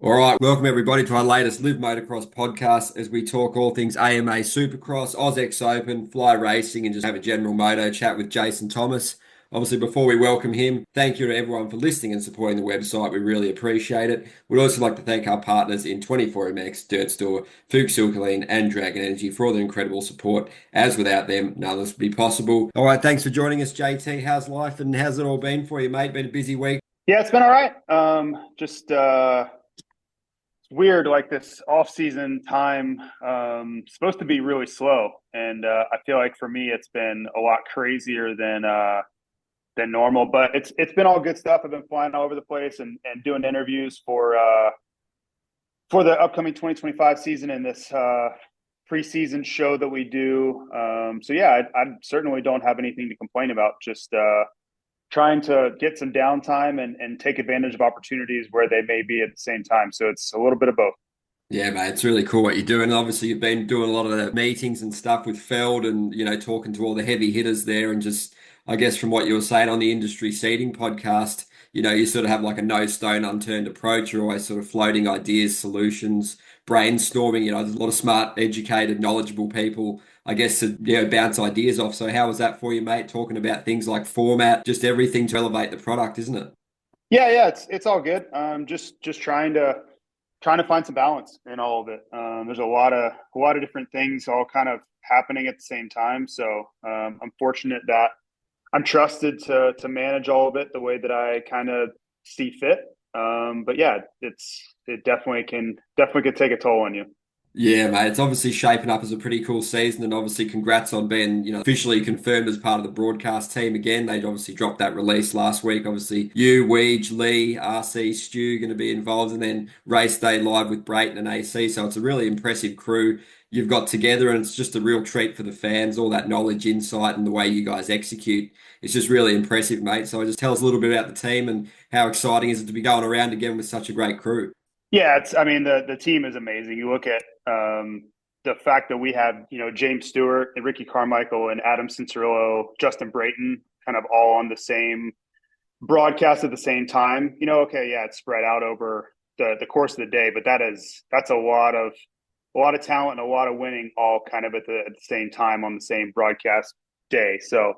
All right, welcome everybody to our latest Live Motocross podcast as we talk all things AMA Supercross, AUSX Open, fly racing, and just have a general moto chat with Jason Thomas. Obviously, before we welcome him, thank you to everyone for listening and supporting the website. We really appreciate it. We'd also like to thank our partners in 24MX, Dirt Store, Fuchs Silkaline, and Dragon Energy for all their incredible support. As without them, none of this would be possible. All right, thanks for joining us, JT. How's life and how's it all been for you, mate? Been a busy week? Yeah, it's been all right. Just it's weird, like this off-season time, supposed to be really slow, and I feel like for me it's been a lot crazier than normal. But it's been all good stuff. I've been flying all over the place and doing interviews for the upcoming 2025 season and this preseason show that we do. So yeah, I certainly don't have anything to complain about. Just trying to get some downtime and take advantage of opportunities where they may be at the same time. So it's a little bit of both. Yeah, mate, it's really cool what you're doing. Obviously, you've been doing a lot of the meetings and stuff with Feld and, talking to all the heavy hitters there. And just, I guess, from what you were saying on the industry seating podcast, you sort of have like a no stone unturned approach. You're always sort of floating ideas, solutions, brainstorming. There's a lot of smart, educated, knowledgeable people, I guess, to, bounce ideas off. So, how was that for you, mate? Talking about things like format, just everything to elevate the product, isn't it? Yeah, it's all good. Just trying to find some balance in all of it. There's a lot of different things all kind of happening at the same time. So I'm fortunate that I'm trusted to manage all of it the way that I kind of see fit. But yeah, it definitely could take a toll on you. Yeah, mate, it's obviously shaping up as a pretty cool season, and obviously congrats on being, officially confirmed as part of the broadcast team again. They obviously dropped that release last week. Obviously, you, Weege, Lee, RC, Stu going to be involved, and then race day live with Brayton and AC. So it's a really impressive crew you've got together, and it's just a real treat for the fans. All that knowledge, insight, and the way you guys execute. It's just really impressive, mate. So just tell us a little bit about the team and how exciting is it to be going around again with such a great crew. Yeah, I mean the team is amazing. You look at the fact that we have James Stewart and Ricky Carmichael and Adam Cincerillo, Justin Brayton, kind of all on the same broadcast at the same time. Okay, yeah, it's spread out over the course of the day, but that's a lot of talent and a lot of winning all kind of at the same time on the same broadcast day. So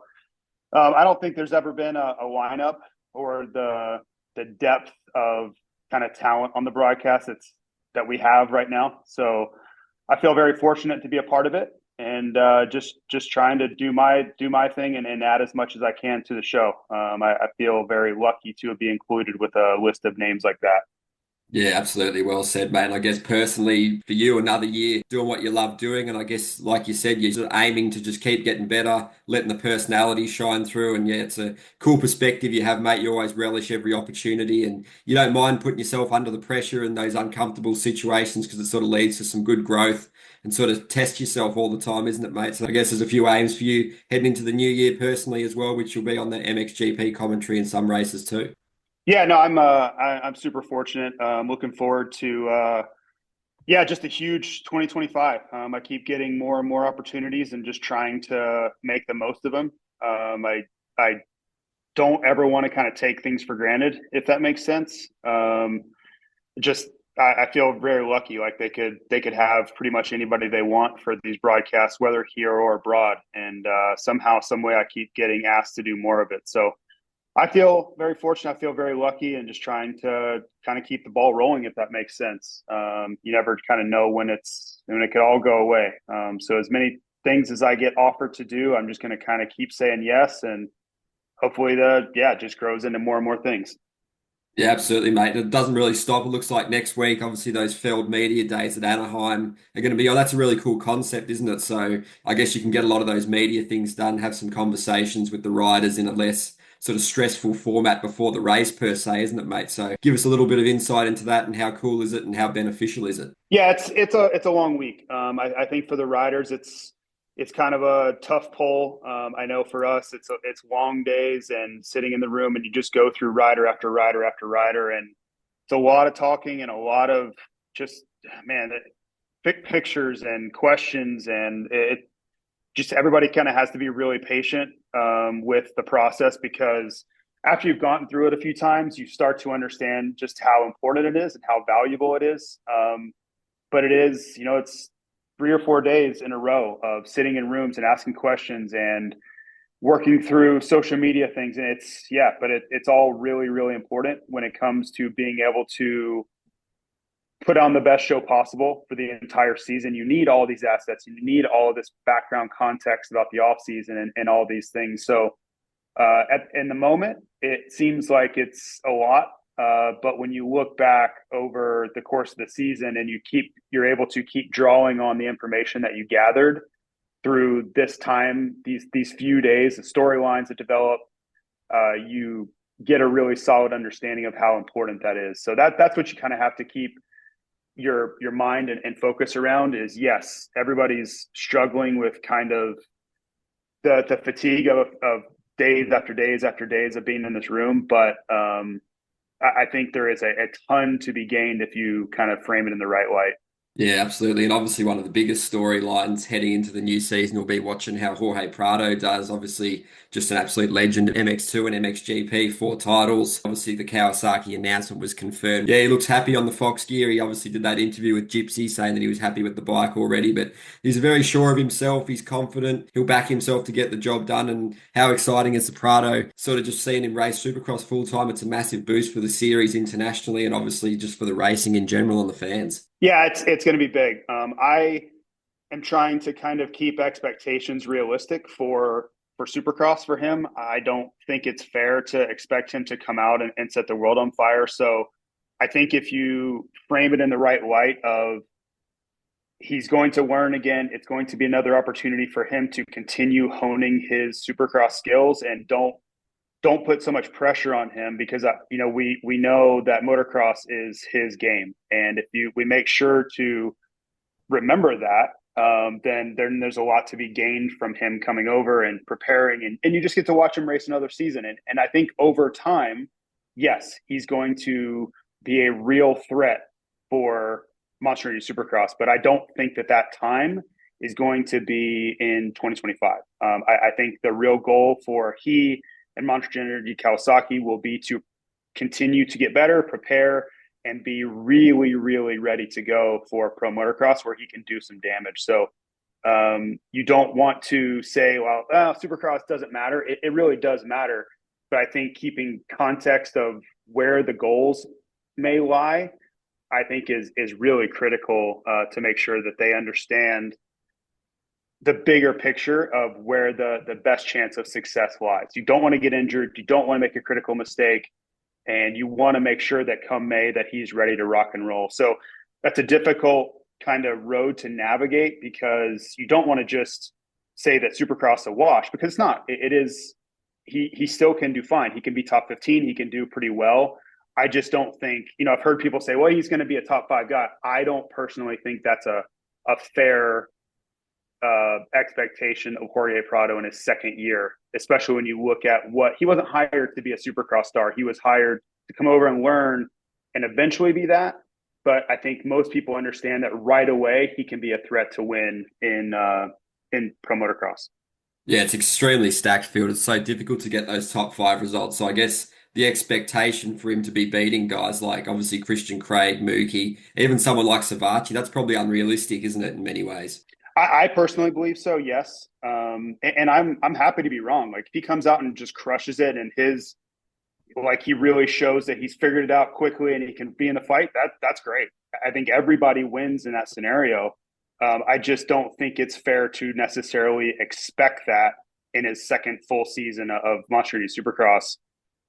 I don't think there's ever been a lineup or the depth of kind of talent on the broadcast that we have right now. So I feel very fortunate to be a part of it, and just trying to do my thing and add as much as I can to the show. I feel very lucky to be included with a list of names like that. Yeah, absolutely. Well said, mate. And I guess personally, for you, another year doing what you love doing. And I guess, like you said, you're sort of aiming to just keep getting better, letting the personality shine through. And yeah, it's a cool perspective you have, mate. You always relish every opportunity and you don't mind putting yourself under the pressure in those uncomfortable situations because it sort of leads to some good growth and sort of test yourself all the time, isn't it, mate? So I guess there's a few aims for you heading into the new year personally as well, which will be on the MXGP commentary in some races too. Yeah, no, I'm super fortunate. Looking forward to yeah, just a huge 2025. I keep getting more and more opportunities and just trying to make the most of them. I don't ever want to kind of take things for granted, if that makes sense. Just I feel very lucky. Like they could have pretty much anybody they want for these broadcasts, whether here or abroad. And somehow, some way, I keep getting asked to do more of it. So I feel very fortunate. I feel very lucky, and just trying to kind of keep the ball rolling, if that makes sense. You never kind of know when it could all go away. So as many things as I get offered to do, I'm just going to kind of keep saying yes, and hopefully it just grows into more and more things. Yeah, absolutely, mate. It doesn't really stop. It looks like next week, obviously, those Feld Media Days at Anaheim are going to be, oh, that's a really cool concept, isn't it? So I guess you can get a lot of those media things done, have some conversations with the riders in a less sort of stressful format before the race per se, isn't it, mate? So give us a little bit of insight into that and how cool is it and how beneficial is it? Yeah, it's a long week. I think for the riders, it's kind of a tough pull. I know for us, it's long days and sitting in the room, and you just go through rider after rider after rider, and it's a lot of talking and a lot of just man, pictures and questions, and it just everybody kind of has to be really patient with the process, because after you've gone through it a few times, you start to understand just how important it is and how valuable it is. But it is, it's 3 or 4 days in a row of sitting in rooms and asking questions and working through social media things. And it's all really, really important when it comes to being able to put on the best show possible for the entire season. You need all these assets. You need all of this background context about the off season and all these things. So in the moment, it seems like it's a lot. But when you look back over the course of the season and you're able to keep drawing on the information that you gathered through this time, these few days, the storylines that develop, you get a really solid understanding of how important that is. So that's what you kind of have to keep your mind and focus around is, yes, everybody's struggling with kind of the fatigue of days after days after days of being in this room. But I think there is a ton to be gained if you kind of frame it in the right light. Yeah, absolutely. And obviously one of the biggest storylines heading into the new season will be watching how Jorge Prado does. Obviously just an absolute legend, MX2 and MXGP, 4 titles. Obviously the Kawasaki announcement was confirmed. Yeah, he looks happy on the Fox gear. He obviously did that interview with Gypsy saying that he was happy with the bike already, but he's very sure of himself. He's confident. He'll back himself to get the job done. And how exciting is the Prado? Sort of just seeing him race Supercross full time. It's a massive boost for the series internationally and obviously just for the racing in general and the fans. Yeah, it's going to be big. I am trying to kind of keep expectations realistic for Supercross for him. I don't think it's fair to expect him to come out and set the world on fire. So I think if you frame it in the right light of he's going to learn again, it's going to be another opportunity for him to continue honing his Supercross skills, and don't put so much pressure on him because we know that motocross is his game, and if we make sure to remember that, then there's a lot to be gained from him coming over and preparing, and you just get to watch him race another season. And I think over time, yes, he's going to be a real threat for Monster Energy Supercross, but I don't think that time is going to be in 2025. I think the real goal for he and Monster Energy Kawasaki will be to continue to get better, prepare, and be really, really ready to go for pro motocross where he can do some damage. So you don't want to say, well, Supercross doesn't matter. It really does matter. But I think keeping context of where the goals may lie, I think is really critical to make sure that they understand the bigger picture of where the best chance of success lies. You don't want to get injured. You don't want to make a critical mistake. And you want to make sure that come May that he's ready to rock and roll. So that's a difficult kind of road to navigate because you don't want to just say that Supercross a wash, because it's not. It is. He still can do fine. He can be top 15. He can do pretty well. I just don't think, I've heard people say, well, he's going to be a top 5 guy. I don't personally think that's a fair expectation of Jorge Prado in his second year, especially when you look at he wasn't hired to be a Supercross star. He was hired to come over and learn and eventually be that. But I think most people understand that right away he can be a threat to win in pro motocross. Yeah, it's extremely stacked field. It's so difficult to get those top 5 results. So I guess the expectation for him to be beating guys like obviously Christian Craig, Mookie, even someone like Savachi, that's probably unrealistic, isn't it, in many ways? I personally believe so, yes. And I'm happy to be wrong. Like if he comes out and just crushes it and he really shows that he's figured it out quickly and he can be in the fight, that's great. I think everybody wins in that scenario. I just don't think it's fair to necessarily expect that in his second full season of Monster Energy Supercross.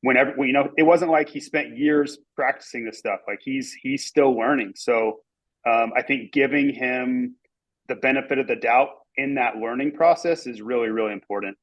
Whenever it wasn't like he spent years practicing this stuff. Like he's still learning. So I think giving him the benefit of the doubt in that learning process is really, really important.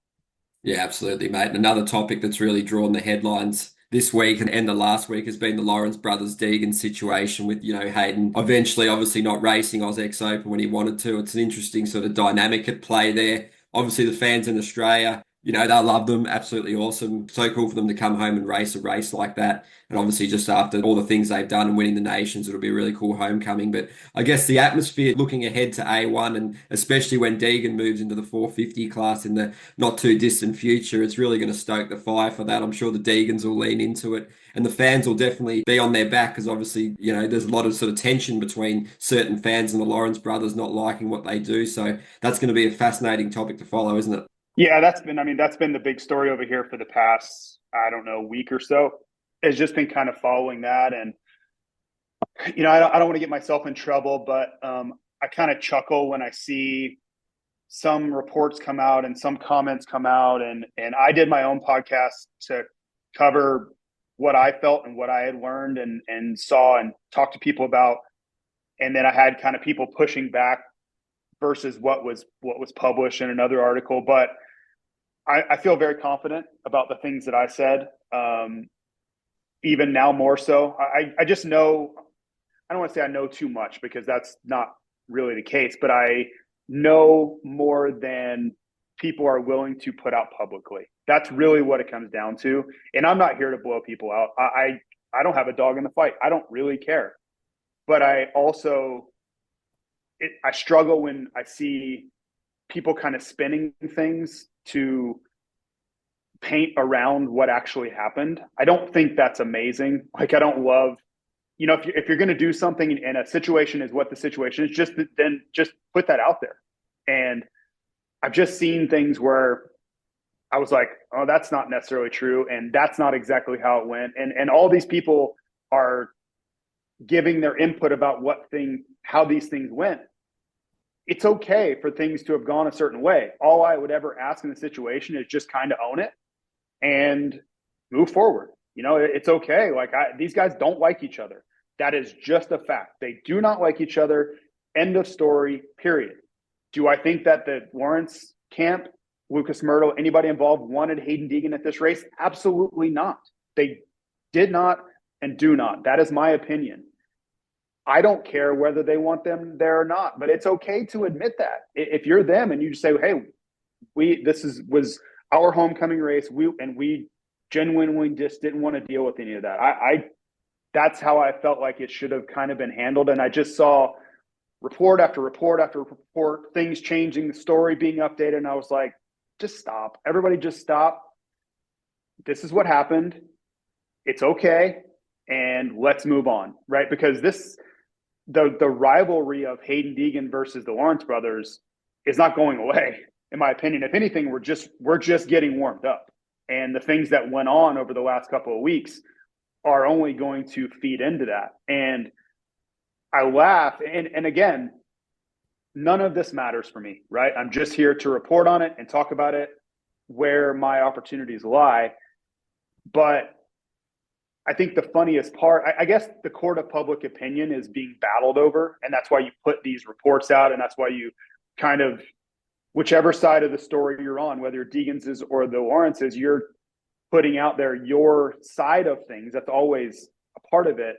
Yeah, absolutely, mate. And another topic that's really drawn the headlines this week and the last week has been the Lawrence brothers Deegan situation with, Hayden eventually obviously not racing AUSX Open when he wanted to. It's an interesting sort of dynamic at play there. Obviously the fans in Australia, They'll love them. Absolutely awesome. So cool for them to come home and race a race like that. And obviously, just after all the things they've done and winning the nations, it'll be a really cool homecoming. But I guess the atmosphere looking ahead to A1, and especially when Deegan moves into the 450 class in the not too distant future, it's really going to stoke the fire for that. I'm sure the Deegans will lean into it. And the fans will definitely be on their back because obviously, there's a lot of sort of tension between certain fans and the Lawrence brothers not liking what they do. So that's going to be a fascinating topic to follow, isn't it? Yeah, that's been the big story over here for the past, I don't know, week or so. It's just been kind of following that. And, I don't want to get myself in trouble, but I kind of chuckle when I see some reports come out and some comments come out. And I did my own podcast to cover what I felt and what I had learned and saw and talked to people about. And then I had kind of people pushing back versus what was published in another article. But I feel very confident about the things that I said, even now more so. I just know, I don't want to say I know too much because that's not really the case, but I know more than people are willing to put out publicly. That's really what it comes down to. And I'm not here to blow people out. I don't have a dog in the fight. I don't really care. But I also, I struggle when I see people kind of spinning things to paint around what actually happened. I don't think that's amazing. Like, I don't love, if you're going to do something and a situation is what the situation is, just put that out there. And I've just seen things where I was like, oh, that's not necessarily true. And that's not exactly how it went. And all these people are giving their input about how these things went. It's okay for things to have gone a certain way. All I would ever ask in the situation is just kind of own it and move forward. It's okay. Like, these guys don't like each other. That is just a fact. They do not like each other. End of story, period. Do I think that the Lawrence camp, Lucas Myrtle, anybody involved wanted Hayden Deegan at this race? Absolutely not. They did not and do not. That is my opinion. I don't care whether they want them there or not, but it's okay to admit that. If you're them and you just say, hey, was our homecoming race, we genuinely just didn't want to deal with any of that. That's how I felt like it should have kind of been handled. And I just saw report after report after report, things changing, the story being updated. And I was like, just stop. Everybody just stop. This is what happened. It's okay. And let's move on, right? Because the rivalry of Hayden Deegan versus the Lawrence brothers is not going away, in my opinion. If anything, we're just getting warmed up. And the things that went on over the last couple of weeks are only going to feed into that. And I laugh. And again, none of this matters for me, right? I'm just here to report on it and talk about it where my opportunities lie. But I think the funniest part, I guess the court of public opinion is being battled over. And that's why you put these reports out. And that's why you kind of, whichever side of the story you're on, whether Deegan's is or the Lawrence's, you're putting out there your side of things. That's always a part of it.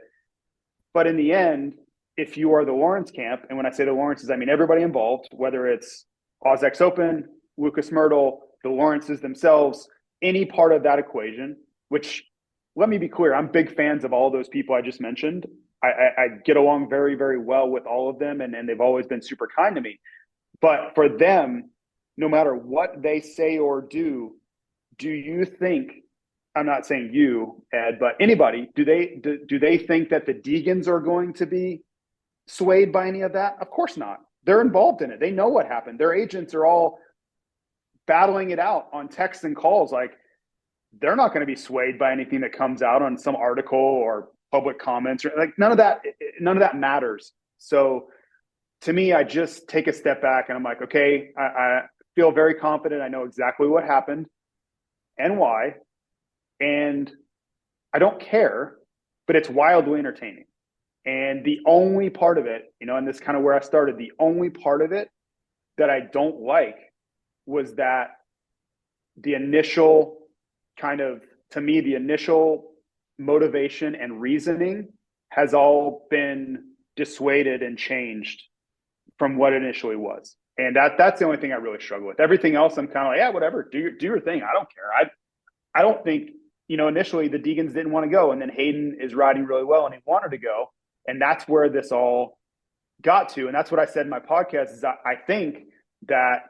But in the end, if you are the Lawrence camp, and when I say the Lawrence's, I mean everybody involved, whether it's AUSX Open, Lucas Myrtle, the Lawrence's themselves, any part of that equation, which, let me be clear, I'm big fans of all those people I just mentioned. I get along very, very well with all of them, and they've always been super kind to me. But for them, no matter what they say or do you think, I'm not saying you, Ed, but anybody, do they think that the Deegans are going to be swayed by any of that? Of course not. They're involved in it. They know what happened. Their agents are all battling it out on texts and calls. Like, they're not going to be swayed by anything that comes out on some article or public comments, or like none of that matters. So to me, I just take a step back and I'm like, okay, I feel very confident. I know exactly what happened and why. And I don't care, but it's wildly entertaining. And the only part of it, and this is kind of where I started, the only part of it that I don't like was that the initial the initial motivation and reasoning has all been dissuaded and changed from what it initially was. And that's the only thing I really struggle with. Everything else, I'm kind of like, yeah, whatever, do your thing. I don't care. I don't think, initially the Deegans didn't want to go, and then Hayden is riding really well and he wanted to go. And that's where this all got to. And that's what I said in my podcast is I think that,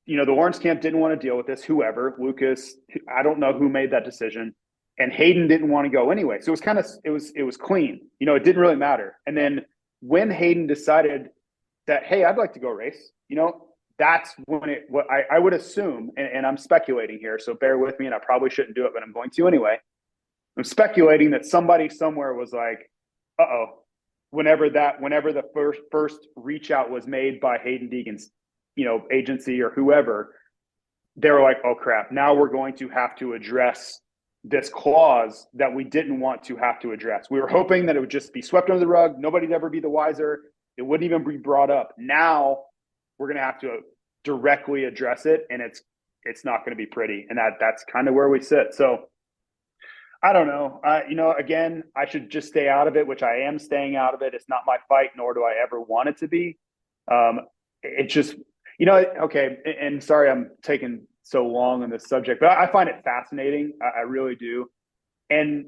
the Lawrence camp didn't want to deal with this, whoever, Lucas, I don't know who made that decision. And Hayden didn't want to go anyway. So it was clean. It didn't really matter. And then when Hayden decided that, hey, I'd like to go race, that's when I would assume, and I'm speculating here, so bear with me, and I probably shouldn't do it, but I'm going to anyway. I'm speculating that somebody somewhere was like, whenever the first reach out was made by Hayden Deegan's, agency or whoever, they were like, oh crap, now we're going to have to address this clause that we didn't want to have to address. We were hoping that it would just be swept under the rug. Nobody'd ever be the wiser. It wouldn't even be brought up. Now we're going to have to directly address it, and it's not going to be pretty. And that's kind of where we sit. So I don't know. Again, I should just stay out of it, which I am staying out of it. It's not my fight, nor do I ever want it to be. It's just, okay. And sorry, I'm taking so long on this subject, but I find it fascinating. I really do. And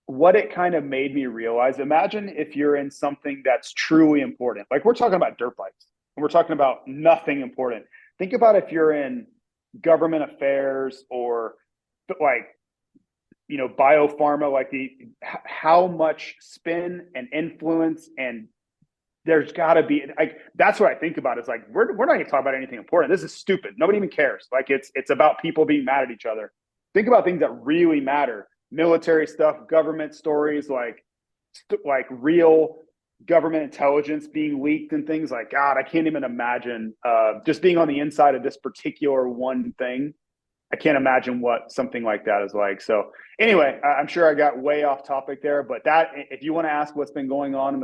what it kind of made me realize, imagine if you're in something that's truly important. Like we're talking about dirt bikes and we're talking about nothing important. Think about if you're in government affairs or like, biopharma, like how much spin and influence, and there's got to be like, that's what I think about is like, we're not going to talk about anything important. This is stupid. Nobody even cares. Like it's about people being mad at each other. Think about things that really matter. Military stuff, government stories, like real government intelligence being leaked and things like, God, I can't even imagine just being on the inside of this particular one thing. I can't imagine what something like that is like. So anyway, I'm sure I got way off topic there, but that, if you want to ask what's been going on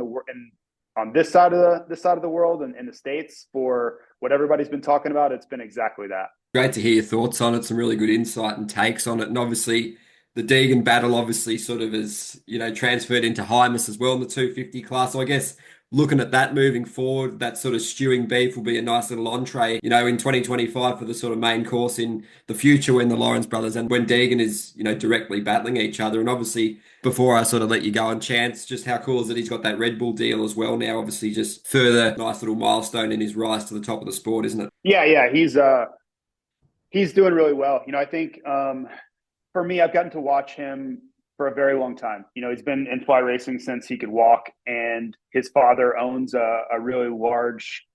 on this side of the world and in the States for what everybody's been talking about, it's been exactly that. Great to hear your thoughts on it, some really good insight and takes on it. And obviously the Deegan battle obviously sort of is, transferred into Hymas as well in the 250 class. So I guess looking at that moving forward, that sort of stewing beef will be a nice little entree, in 2025 for the sort of main course in the future when the Lawrence brothers and when Deegan is, directly battling each other. And obviously, before I sort of let you go on Chance, just how cool is it he's got that Red Bull deal as well now, obviously just further nice little milestone in his rise to the top of the sport, isn't it? Yeah, he's doing really well. I think for me, I've gotten to watch him for a very long time. He's been in fly racing since he could walk, and his father owns a really large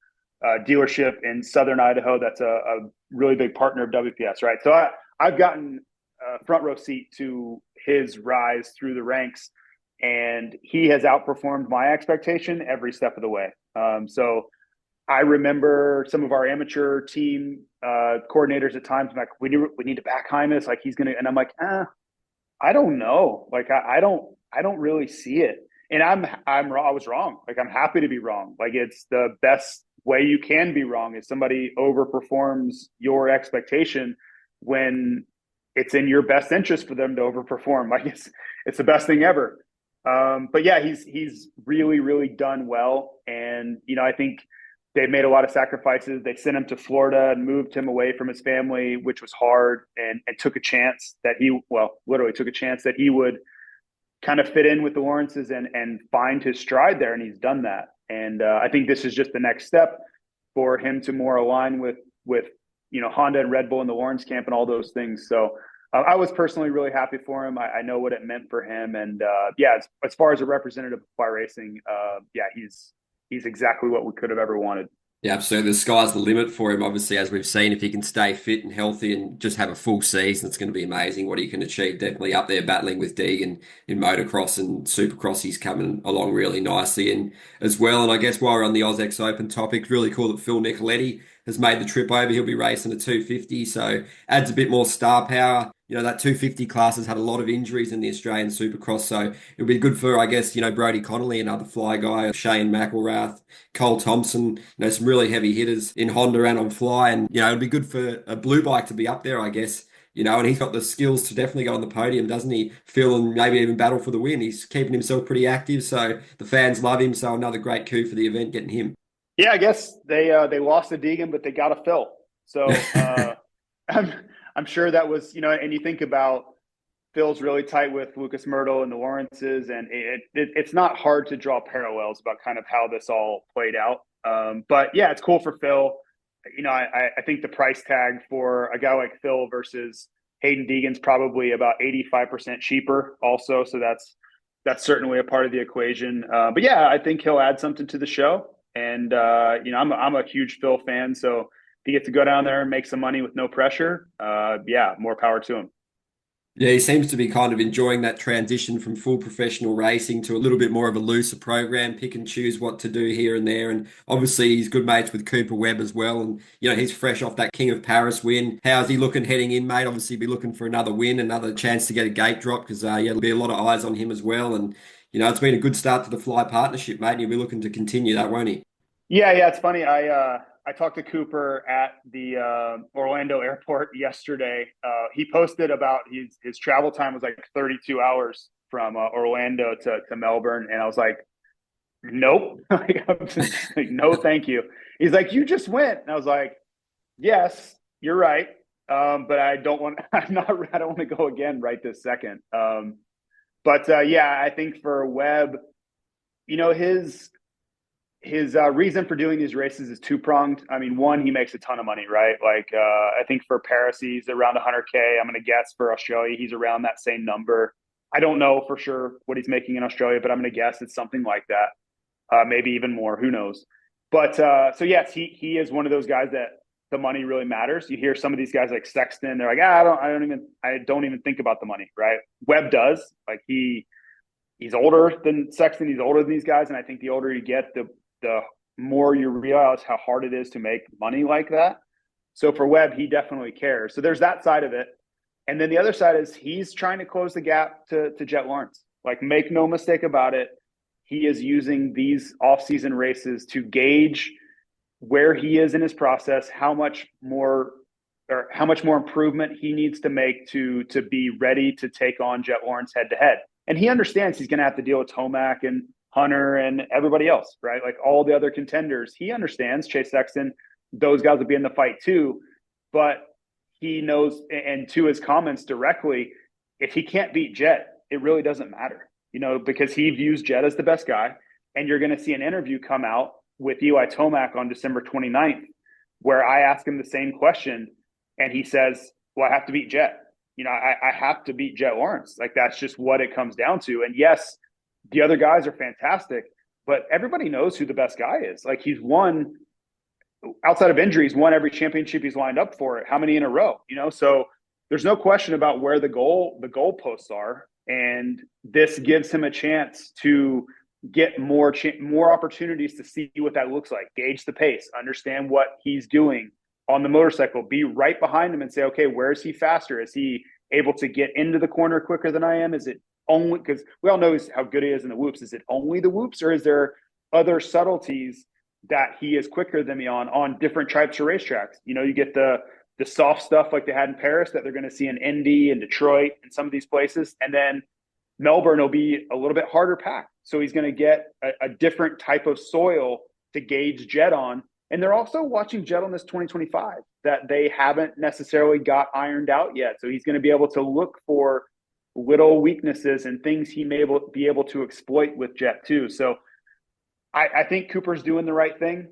dealership in Southern Idaho. That's a really big partner of WPS, right? So I've gotten a front row seat to his rise through the ranks, and he has outperformed my expectation every step of the way. So I remember some of our amateur team coordinators at times like, we need to back Hymas, like he's gonna, and I'm like, I don't know, like I don't really see it, and I was wrong. Like I'm happy to be wrong. Like it's the best way you can be wrong is somebody overperforms your expectation when it's in your best interest for them to overperform. Like it's the best thing ever. But yeah, he's really, really done well, and I think they made a lot of sacrifices. They sent him to Florida and moved him away from his family, which was hard, and took a chance that literally took a chance that he would kind of fit in with the Lawrences and find his stride there. And he's done that. And I think this is just the next step for him to more align with Honda and Red Bull and the Lawrence camp and all those things. So I was personally really happy for him. I know what it meant for him. And as far as a representative of fly racing, he's exactly what we could have ever wanted. Yeah, absolutely. The sky's the limit for him, obviously, as we've seen. If he can stay fit and healthy and just have a full season, it's going to be amazing what he can achieve. Definitely up there battling with Deegan in motocross and supercross. He's coming along really nicely and as well. And I guess while we're on the AUSX Open topic, really cool that Phil Nicoletti has made the trip over. He'll be racing a 250, so adds a bit more star power. That 250 class has had a lot of injuries in the Australian Supercross, so it'll be good for, I guess, Brody Connolly, another fly guy, Shane McElrath, Cole Thompson, some really heavy hitters in Honda and on fly, and, it'd be good for a blue bike to be up there, I guess, and he's got the skills to definitely go on the podium, doesn't he, Phil, and maybe even battle for the win. He's keeping himself pretty active, so the fans love him, so another great coup for the event, getting him. Yeah, I guess they lost to Deegan, but they got a Phil. So I'm sure that was, and you think about Phil's really tight with Lucas Myrtle and the Lawrences, and it's not hard to draw parallels about kind of how this all played out. But yeah, it's cool for Phil. I think the price tag for a guy like Phil versus Hayden Deegan's probably about 85% cheaper also. So that's certainly a part of the equation. But yeah, I think he'll add something to the show. And, I'm a huge Phil fan. So if he gets to go down there and make some money with no pressure, yeah, more power to him. Yeah, he seems to be kind of enjoying that transition from full professional racing to a little bit more of a looser program, pick and choose what to do here and there. And obviously, he's good mates with Cooper Webb as well. And, he's fresh off that King of Paris win. How's he looking heading in, mate? Obviously, be looking for another win, another chance to get a gate drop because, there'll be a lot of eyes on him as well. And, it's been a good start to the Fly partnership, mate. And he'll be looking to continue that, won't he? Yeah, it's funny. I talked to Cooper at the Orlando airport yesterday. He posted about his travel time was like 32 hours from Orlando to Melbourne, and I was like, nope. I'm just like, no, thank you. He's like, you just went, and I was like, yes, you're right, but I don't want. I don't want to go again right this second. But yeah, I think for Webb, his reason for doing these races is two-pronged. I mean, one, he makes a ton of money, right? Like, I think for Paris, he's around 100K. I'm going to guess for Australia, he's around that same number. I don't know for sure what he's making in Australia, but I'm going to guess it's something like that. Maybe even more. Who knows? But so yes, he is one of those guys that the money really matters. You hear some of these guys like Sexton, they're like, I don't even think about the money, right? Webb does. Like he's older than Sexton. He's older than these guys, and I think the older you get, the more you realize how hard it is to make money like that. So for Webb, he definitely cares. So there's that side of it. And then the other side is he's trying to close the gap to Jet Lawrence. Like, make no mistake about it. He is using these off-season races to gauge where he is in his process, how much more improvement he needs to make to be ready to take on Jet Lawrence head to head. And he understands he's going to have to deal with Tomac and Hunter and everybody else, right? Like all the other contenders. He understands Chase Sexton, those guys will be in the fight too. But he knows, and to his comments directly, if he can't beat Jet, it really doesn't matter, because he views Jet as the best guy. And you're going to see an interview come out with Eli Tomac on December 29th, where I ask him the same question. And he says, well, I have to beat Jet. I have to beat Jet Lawrence. Like, that's just what it comes down to. And yes, the other guys are fantastic, but everybody knows who the best guy is. Like, he's won, outside of injuries, won every championship he's lined up for. How many in a row? So there's no question about where the goalposts are, and this gives him a chance to get more opportunities to see what that looks like, gauge the pace, understand what he's doing on the motorcycle, be right behind him and say, okay, where is he faster? Is he able to get into the corner quicker than I am? Is it only, because we all know how good he is in the whoops, is it only the whoops, or is there other subtleties that he is quicker than me on different types of racetracks? You get the soft stuff like they had in Paris that they're going to see in Indy and Detroit and some of these places. And then Melbourne will be a little bit harder packed. So he's going to get a different type of soil to gauge Jet on. And they're also watching Jet on this 2025 that they haven't necessarily got ironed out yet. So he's going to be able to look for little weaknesses and things he may be able to exploit with Jet too. So I think Cooper's doing the right thing.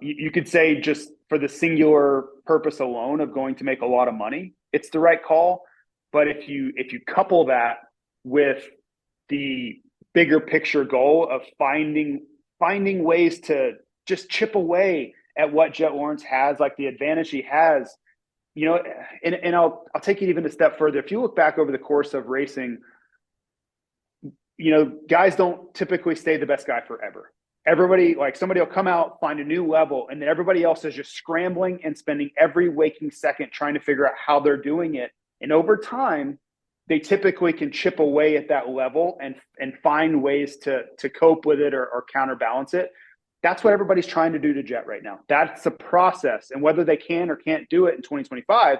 You could say, just for the singular purpose alone of going to make a lot of money, it's the right call. But if you couple that with the bigger picture goal of finding ways to just chip away at what Jet Lawrence has, like the advantage he has, and I'll take it even a step further. If you look back over the course of racing, guys don't typically stay the best guy forever. Everybody, like, somebody will come out, find a new level, and then everybody else is just scrambling and spending every waking second trying to figure out how they're doing it. And over time, they typically can chip away at that level and find ways to cope with it or counterbalance it. That's what everybody's trying to do to Jet right now. That's the process. And whether they can or can't do it in 2025,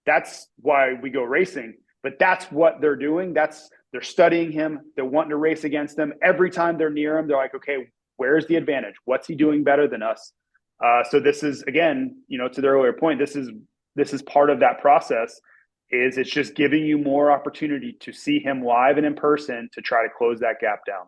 that's why we go racing. But that's what they're doing. They're studying him. They're wanting to race against him. Every time they're near him, they're like, okay, Where's the advantage? What's he doing better than us? So this is, again, to the earlier point, this is part of that process. It's just giving you more opportunity to see him live and in person to try to close that gap down.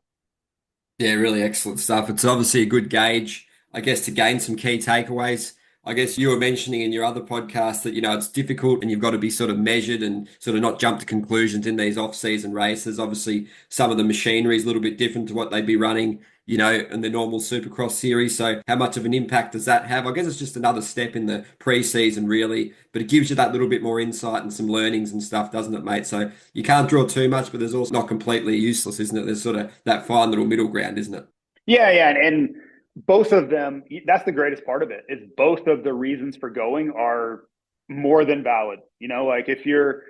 Yeah, really excellent stuff. It's obviously a good gauge, I guess, to gain some key takeaways. I guess you were mentioning in your other podcast that, it's difficult and you've got to be sort of measured and sort of not jump to conclusions in these off-season races. Obviously, some of the machinery is a little bit different to what they'd be running, in the normal Supercross series. So how much of an impact does that have? I guess it's just another step in the pre-season, really, but it gives you that little bit more insight and some learnings and stuff, doesn't it, mate? So you can't draw too much, but there's also not completely useless, isn't it? There's sort of that fine little middle ground, isn't it? Yeah. And both of them, that's the greatest part of it, is both of the reasons for going are more than valid. Like if you're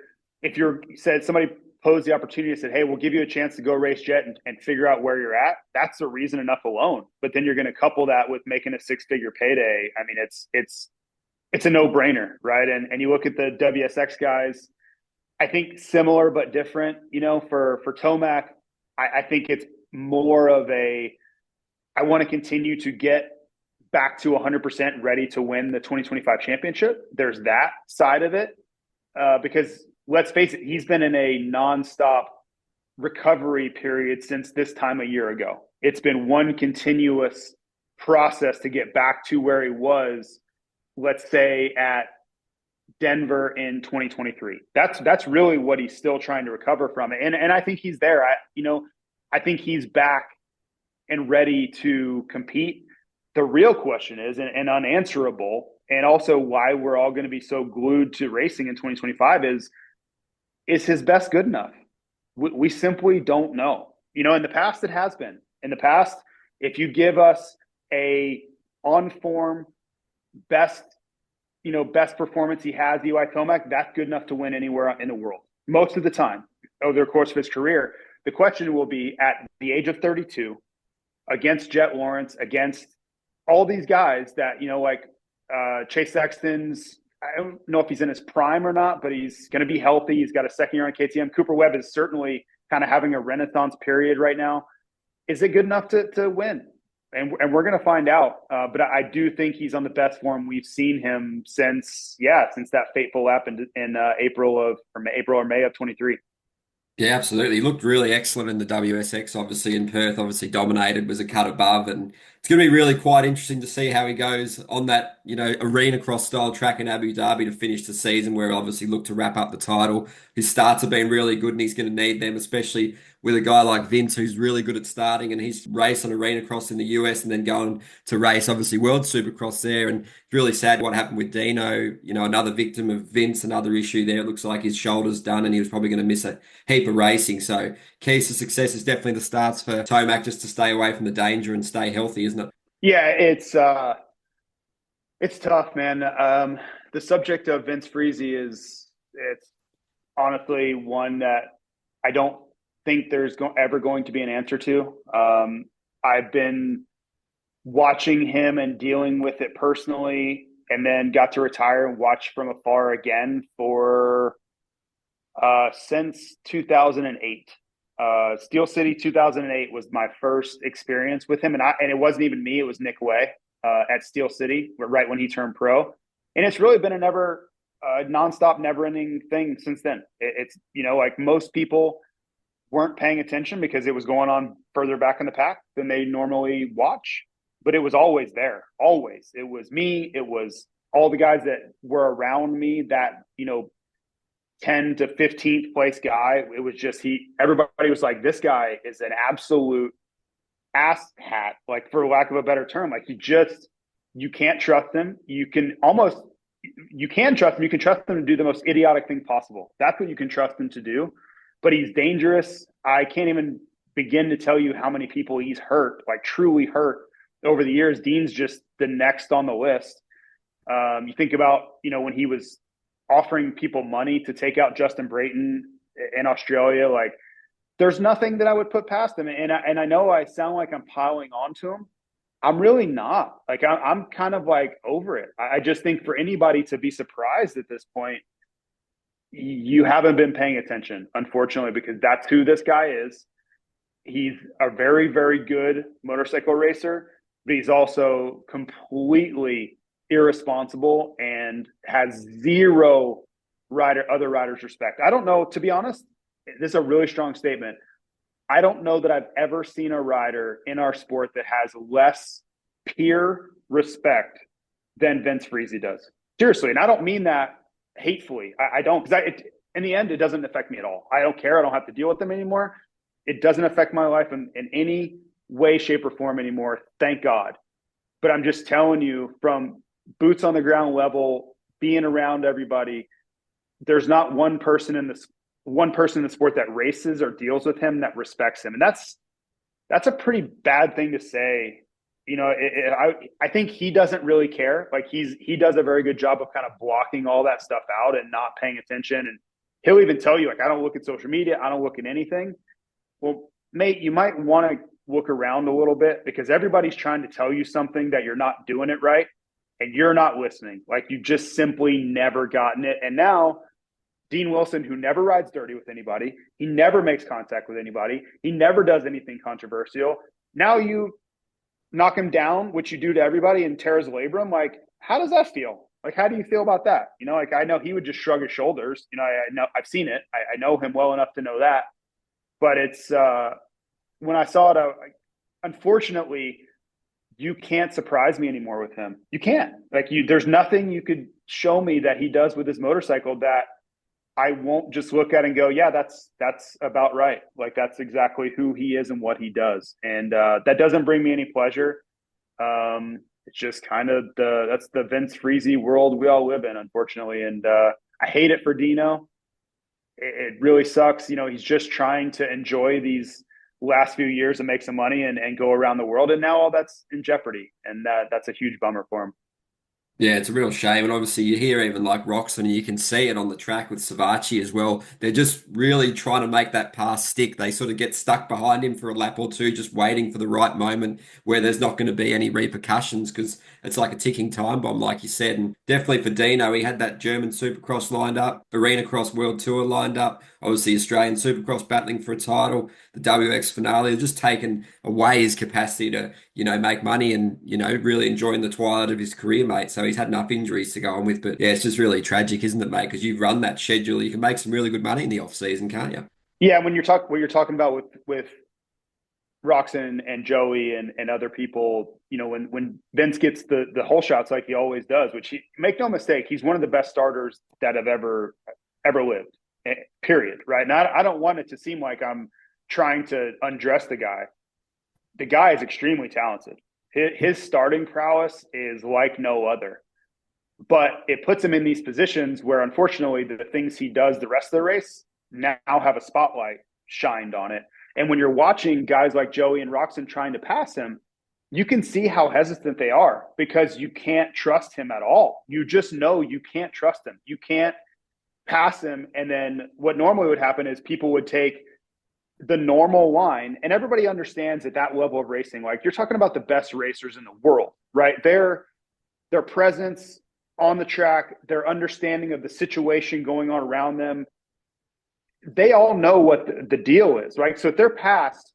said, somebody posed the opportunity and said, hey, we'll give you a chance to go race jet and figure out where you're at, that's a reason enough alone. But then you're going to couple that with making a 6-figure payday. I mean, it's a no-brainer, right? And you look at the WSX guys, I think similar but different. For Tomac, I think it's more of I want to continue to get back to 100% ready to win the 2025 championship. There's that side of it, because let's face it, he's been in a nonstop recovery period since this time a year ago. It's been one continuous process to get back to where he was, let's say, at Denver in 2023. That's really what he's still trying to recover from. And I think he's there. I think he's back and ready to compete. The real question is, and unanswerable, and also why we're all going to be so glued to racing in 2025 is his best good enough? We simply don't know. In the past, it has been. In the past, if you give us a on-form best performance he has, Eli Tomac, that's good enough to win anywhere in the world. Most of the time, over the course of his career. The question will be, at the age of 32, against Jet Lawrence, against all these guys that, Chase Sexton's, I don't know if he's in his prime or not, but he's going to be healthy. He's got a second year on KTM. Cooper Webb is certainly kind of having a renaissance period right now. Is it good enough to win? And we're going to find out. But I do think he's on the best form we've seen him since that fateful lap in April or May of 23. Yeah, absolutely. He looked really excellent in the WSX, obviously in Perth, obviously dominated, was a cut above. And it's going to be really quite interesting to see how he goes on that, arena cross style track in Abu Dhabi to finish the season, where obviously look to wrap up the title. His starts have been really good and he's going to need them, especially with a guy like Vince, who's really good at starting, and he's raced on arena cross in the US and then going to race, obviously, World Supercross there. And it's really sad what happened with Dino, another victim of Vince, another issue there. It looks like his shoulder's done and he was probably going to miss a heap of racing. So keys to success is definitely the starts for Tomac, just to stay away from the danger and stay healthy, isn't it? Yeah, it's tough, man. The subject of Vince Friese it's honestly one that I don't think there's ever going to be an answer to. I've been watching him and dealing with it personally, and then got to retire and watch from afar again for since 2008. Steel City 2008 was my first experience with him, and it wasn't even me; it was Nick Way at Steel City, right when he turned pro. And it's really been a nonstop, never-ending thing since then. It's like most people weren't paying attention because it was going on further back in the pack than they normally watch, but it was always there. Always, it was me. It was all the guys that were around me. That 10 to 15th place guy. It was just everybody was like, this guy is an absolute ass hat, like, for lack of a better term. Like, you can't trust him. You can trust him. You can trust him to do the most idiotic thing possible. That's what you can trust him to do. But he's dangerous. I can't even begin to tell you how many people he's hurt, like truly hurt over the years. Dean's just the next on the list. You think about, when he was offering people money to take out Justin Brayton in Australia, like, there's nothing that I would put past him. And I know I sound like I'm piling onto him. I'm really not. Like, I'm kind of like over it. I just think for anybody to be surprised at this point, you haven't been paying attention, unfortunately, because that's who this guy is. He's a very, very good motorcycle racer, but he's also completely irresponsible and has zero other riders' respect. I don't know, to be honest, this is a really strong statement. I don't know that I've ever seen a rider in our sport that has less peer respect than Vince Friese does. Seriously, and I don't mean that hatefully. I don't, because in the end, it doesn't affect me at all. I don't care. I don't have to deal with them anymore. It doesn't affect my life in any way, shape, or form anymore. Thank God. But I'm just telling you, from boots on the ground level, being around everybody, there's not one person in the sport that races or deals with him that respects him, and that's a pretty bad thing to say. You know, I think he doesn't really care. Like he does a very good job of kind of blocking all that stuff out and not paying attention. And he'll even tell you, like, I don't look at social media. I don't look at anything. Well, mate, you might want to look around a little bit, because everybody's trying to tell you something that you're not doing it right, and you're not listening. Like, you just simply never gotten it. And now Dean Wilson, who never rides dirty with anybody, he never makes contact with anybody, he never does anything controversial. Now you knock him down, which you do to everybody, and tear his labrum. Like, how does that feel? Like, how do you feel about that? You know, like, I know he would just shrug his shoulders. You know, I know, I've seen it. I know him well enough to know that. But it's when I saw it, unfortunately, you can't surprise me anymore with him. You can't. Like, there's nothing you could show me that he does with his motorcycle that I won't just look at and go, yeah, that's about right. Like, that's exactly who he is and what he does. And that doesn't bring me any pleasure. It's just kind of that's the Vince Friese world we all live in, unfortunately. And I hate it for Dino. It really sucks. You know, he's just trying to enjoy these last few years and make some money and go around the world. And now all that's in jeopardy. And that's a huge bummer for him. Yeah, it's a real shame. And obviously, you hear even like Roxon, and you can see it on the track with Savachi as well. They're just really trying to make that pass stick. They sort of get stuck behind him for a lap or two, just waiting for the right moment where there's not going to be any repercussions, because it's like a ticking time bomb, like you said. And definitely for Dino, he had that German Supercross lined up, Arena Cross World Tour lined up, obviously Australian Supercross battling for a title, the WX finale, just taken away his capacity to, make money and, really enjoying the twilight of his career, mate. So he's had enough injuries to go on with. But yeah, it's just really tragic, isn't it, mate? Because you've run that schedule. You can make some really good money in the off season, can't you? Yeah, when what you're talking about with Roxon and Joey and other people, when Vince gets the whole shots like he always does, which make no mistake, he's one of the best starters that have ever lived, period. Right. And I don't want it to seem like I'm trying to undress the guy. The guy is extremely talented. His starting prowess is like no other, but it puts him in these positions where, unfortunately, the things he does the rest of the race now have a spotlight shined on it. And when you're watching guys like Joey and Roxon trying to pass him, you can see how hesitant they are, because you can't trust him at all. You just know you can't trust him. You can't pass him. And then what normally would happen is people would take the normal line, and everybody understands at that level of racing, like, you're talking about the best racers in the world, right? Their presence on the track, their understanding of the situation going on around them, they all know what the deal is, right? So if they're passed,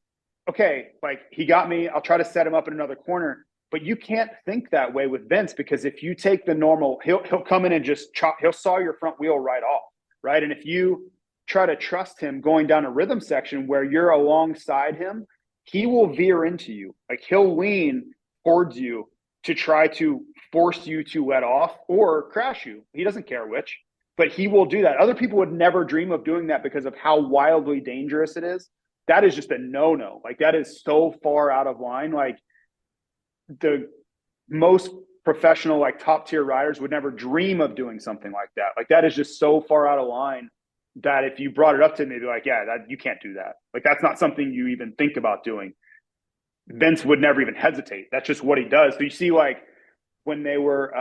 okay, like, he got me, I'll try to set him up in another corner. But you can't think that way with Vince, because if you take the normal, he'll come in and just he'll saw your front wheel right off, right? And if you try to trust him going down a rhythm section where you're alongside him, he will veer into you. Like, he'll lean towards you to try to force you to let off or crash you. He doesn't care which, but he will do that. Other people would never dream of doing that because of how wildly dangerous it is. That is just a no-no. Like, that is so far out of line. Like, the most professional, like, top tier riders would never dream of doing something like that. Like, that is just so far out of line that if you brought it up to me, they'd be like, yeah, you can't do that. Like, that's not something you even think about doing. Vince would never even hesitate. That's just what he does. So you see, like, when they were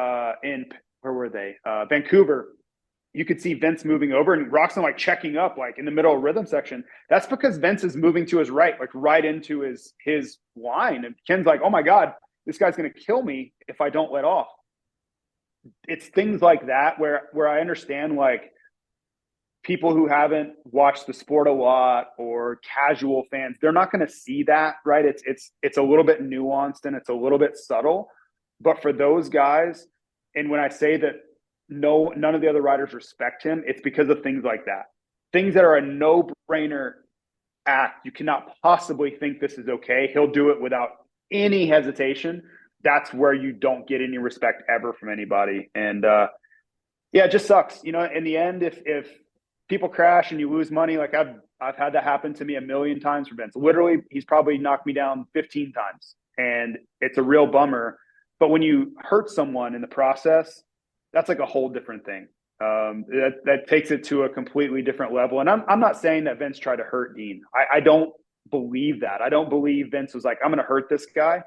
where were they? Vancouver, you could see Vince moving over and Roxon, like, checking up, like, in the middle of rhythm section. That's because Vince is moving to his right, like, right into his line. And Ken's like, oh my God, this guy's going to kill me if I don't let off. It's things like that where I understand, like, people who haven't watched the sport a lot or casual fans, they're not going to see that, right? It's a little bit nuanced and it's a little bit subtle. But for those guys, and when I say that none of the other riders respect him, it's because of things like that. Things that are a no-brainer act. You cannot possibly think this is okay. He'll do it without any hesitation. That's where you don't get any respect ever from anybody. And yeah, it just sucks. You know, in the end, if people crash and you lose money, like I've had that happen to me a million times for Vince. Literally, he's probably knocked me down 15 times, and it's a real bummer. But when you hurt someone in the process, that's like a whole different thing. That takes it to a completely different level. And I'm not saying that Vince tried to hurt Dean. I don't believe that. I don't believe Vince was like, I'm going to hurt this guy.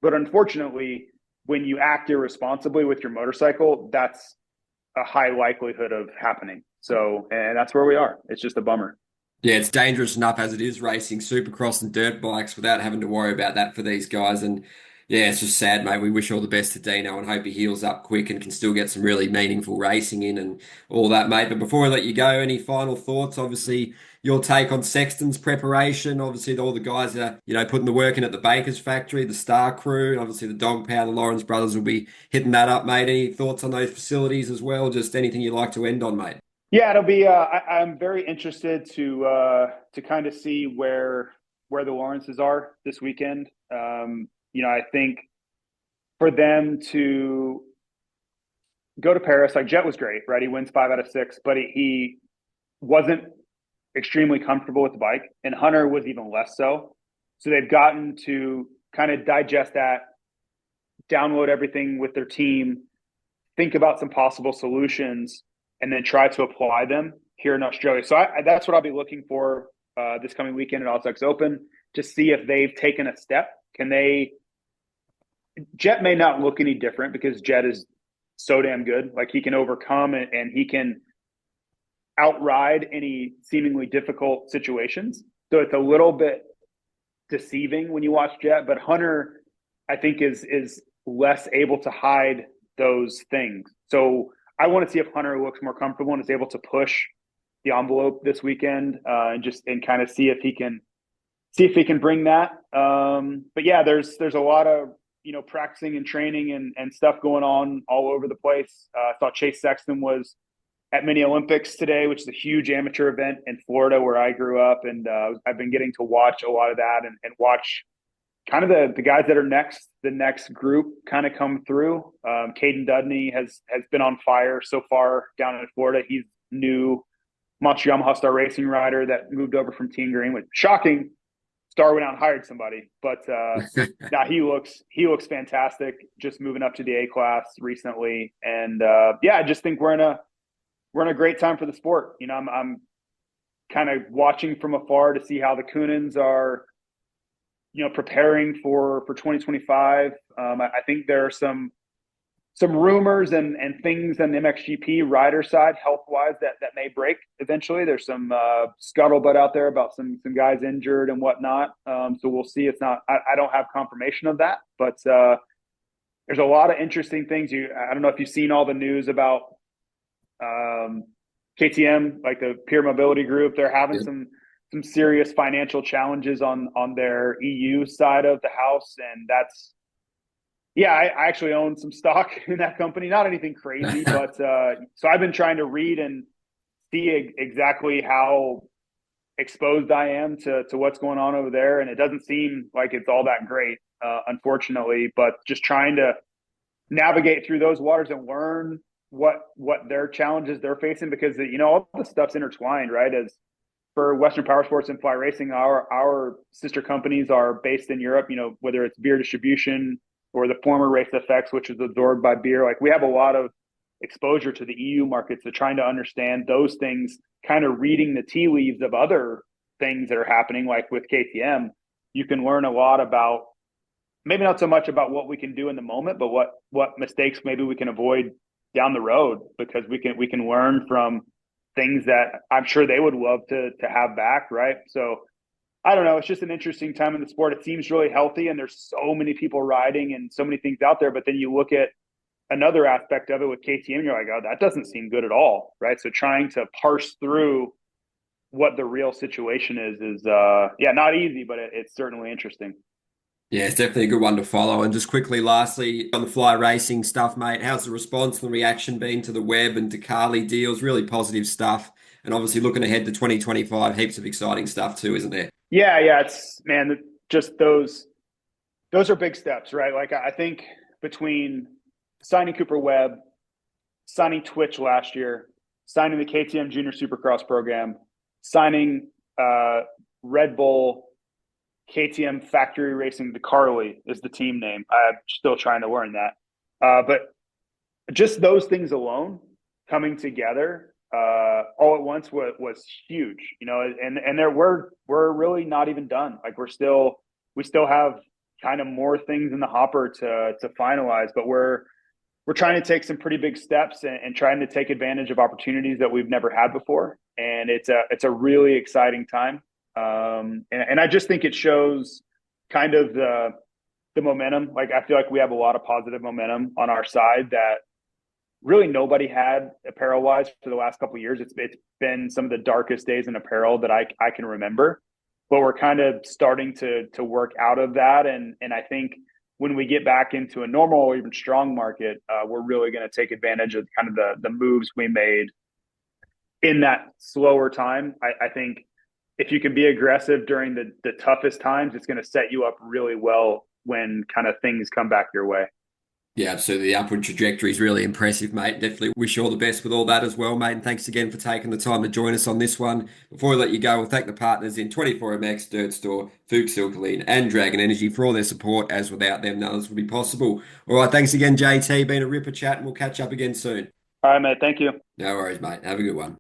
But unfortunately, when you act irresponsibly with your motorcycle, that's a high likelihood of happening. So, and that's where we are. It's just a bummer. Yeah, it's dangerous enough as it is racing supercross and dirt bikes without having to worry about that for these guys. And yeah, it's just sad, mate. We wish all the best to Dino and hope he heals up quick and can still get some really meaningful racing in and all that, mate. But before I let you go, any final thoughts? Obviously, your take on Sexton's preparation. Obviously, all the guys that are, putting the work in at the Baker's factory, the Star Crew, obviously the Dog Power, the Lawrence brothers will be hitting that up, mate. Any thoughts on those facilities as well? Just anything you'd like to end on, mate? Yeah, it'll be. I'm very interested to kind of see where the Lawrences are this weekend. I think for them to go to Paris, like Jet was great, right? He wins 5 out of 6, but he wasn't extremely comfortable with the bike, and Hunter was even less so. So they've gotten to kind of digest that, download everything with their team, think about some possible solutions, and then try to apply them here in Australia. So that's what I'll be looking for this coming weekend at AUSX Open, to see if they've taken a step. Jet may not look any different because Jet is so damn good. Like, he can overcome it and he can outride any seemingly difficult situations. So it's a little bit deceiving when you watch Jet, but Hunter, I think, is less able to hide those things. So I want to see if Hunter looks more comfortable and is able to push the envelope this weekend, and kind of see if he can bring that. But yeah, there's a lot of practicing and training and stuff going on all over the place. I thought Chase Sexton was at Mini Olympics today, which is a huge amateur event in Florida where I grew up, and I've been getting to watch a lot of that and watch kind of the guys that are the next group kind of come through. Caden Dudney has been on fire so far down in Florida. He's new Monster Yamaha Star Racing rider that moved over from Team Green, which shocking. Star went out and hired somebody, but now he looks fantastic. Just moving up to the A class recently, and I just think we're in a great time for the sport. I'm kind of watching from afar to see how the Coonans are, preparing for 2025. I think there are some rumors and things on the MXGP rider side, health-wise, that may break eventually. There's some scuttlebutt out there about some guys injured and whatnot. So we'll see. It's not. I don't have confirmation of that, but there's a lot of interesting things. I don't know if you've seen all the news about KTM, like the Peer Mobility Group. They're having some serious financial challenges on their EU side of the house, and that's. Yeah, I actually own some stock in that company. Not anything crazy, but so I've been trying to read and see exactly how exposed I am to what's going on over there, and it doesn't seem like it's all that great, unfortunately. But just trying to navigate through those waters and learn what their challenges they're facing, because all the stuff's intertwined, right? As for Western Power Sports and Fly Racing, our sister companies are based in Europe. Whether it's beer distribution or the former Race FX, which is absorbed by beer. Like, we have a lot of exposure to the EU markets, so trying to understand those things, kind of reading the tea leaves of other things that are happening, like with KTM, you can learn a lot about, maybe not so much about what we can do in the moment, but what mistakes maybe we can avoid down the road, because we can learn from things that I'm sure they would love to have back, right? So I don't know. It's just an interesting time in the sport. It seems really healthy, and there's so many people riding and so many things out there. But then you look at another aspect of it with KTM, you're like, oh, that doesn't seem good at all, right? So trying to parse through what the real situation is yeah, not easy, but it's certainly interesting. Yeah, it's definitely a good one to follow. And just quickly, lastly, on the fly racing stuff, mate, how's the response and the reaction been to the Webb and Decali deals? Really positive stuff. And obviously looking ahead to 2025, heaps of exciting stuff too, isn't there? Yeah, it's man, just those are big steps, right? Like I think between signing Cooper Webb, signing Twitch last year, signing the KTM Junior Supercross program, signing Red Bull, KTM Factory Racing, the Carly is the team name. I'm still trying to learn that. But just those things alone coming together all at once was huge, you know, and there we're really not even done. Like we still have kind of more things in the hopper to finalize, but we're trying to take some pretty big steps and trying to take advantage of opportunities that we've never had before. And it's a really exciting time. And I just think it shows kind of the momentum. Like I feel like we have a lot of positive momentum on our side that really nobody had apparel wise for the last couple of years. It's been some of the darkest days in apparel that I can remember, but we're kind of starting to work out of that. And I think when we get back into a normal or even strong market, we're really going to take advantage of kind of the moves we made in that slower time. I think if you can be aggressive during the toughest times, it's going to set you up really well when kind of things come back your way. Yeah, absolutely. The upward trajectory is really impressive, mate. Definitely wish you all the best with all that as well, mate. And thanks again for taking the time to join us on this one. Before we let you go, we'll thank the partners in 24MX, Dirt Store, Fuchs Silkaline, and Dragon Energy for all their support, as without them, none of this would be possible. All right, thanks again, JT. Been a ripper chat, and we'll catch up again soon. All right, mate. Thank you. No worries, mate. Have a good one.